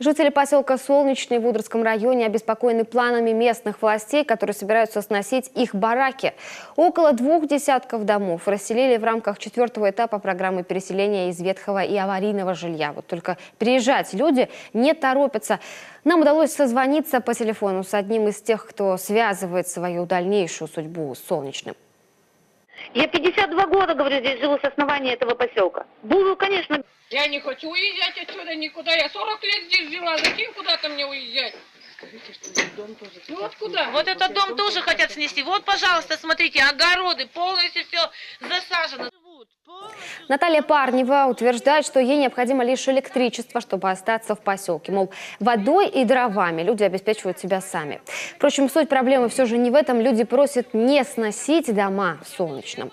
Жители поселка Солнечный в Удырском районе обеспокоены планами местных властей, которые собираются сносить их бараки. Около 2 десятков домов расселили в рамках 4-го этапа программы переселения из ветхого и аварийного жилья. Вот только переезжать люди не торопятся. Нам удалось созвониться по телефону с одним из тех, кто связывает свою дальнейшую судьбу с Солнечным. Я 52 года, говорю, здесь живу с основания этого поселка. Буду, конечно. Я не хочу уезжать отсюда никуда. Я 40 лет здесь жила. Зачем куда-то мне уезжать? Скажите, что этот дом тоже... Ну вот куда? Вот этот дом тоже хотят снести. Вот, пожалуйста, смотрите, огороды, полностью все засажено. Наталья Парнева утверждает, что ей необходимо лишь электричество, чтобы остаться в поселке. Мол, водой и дровами люди обеспечивают себя сами. Впрочем, суть проблемы все же не в этом. Люди просят не сносить дома в Солнечном.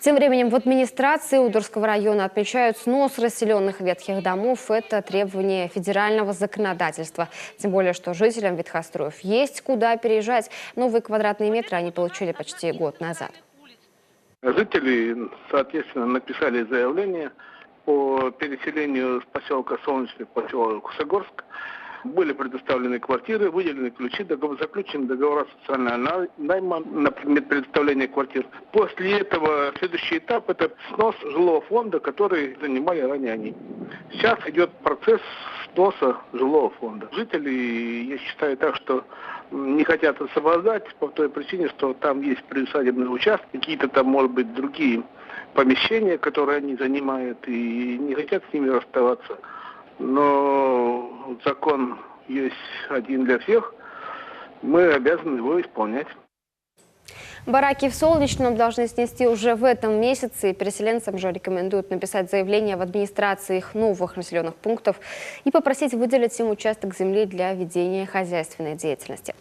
Тем временем в администрации Удырского района отмечают снос расселенных ветхих домов. Это требование федерального законодательства. Тем более, что жителям ветхостроев есть куда переезжать. Новые квадратные метры они получили почти год назад. Жители, соответственно, написали заявление по переселению с поселка Солнечный в поселок Кусогорск. Были предоставлены квартиры, выделены ключи, заключены договора социального найма на предмет предоставления квартир. После этого следующий этап – это снос жилого фонда, который занимали ранее они. Сейчас идет процесс сноса жилого фонда. Жители, я считаю так, что не хотят освобождать по той причине, что там есть приусадебные участки, какие-то там, может быть, другие помещения, которые они занимают, и не хотят с ними расставаться. Но закон есть один для всех, мы обязаны его исполнять. Бараки в Солнечном должны снести уже в этом месяце. Переселенцам же рекомендуют написать заявление в администрации их новых населенных пунктов и попросить выделить им участок земли для ведения хозяйственной деятельности.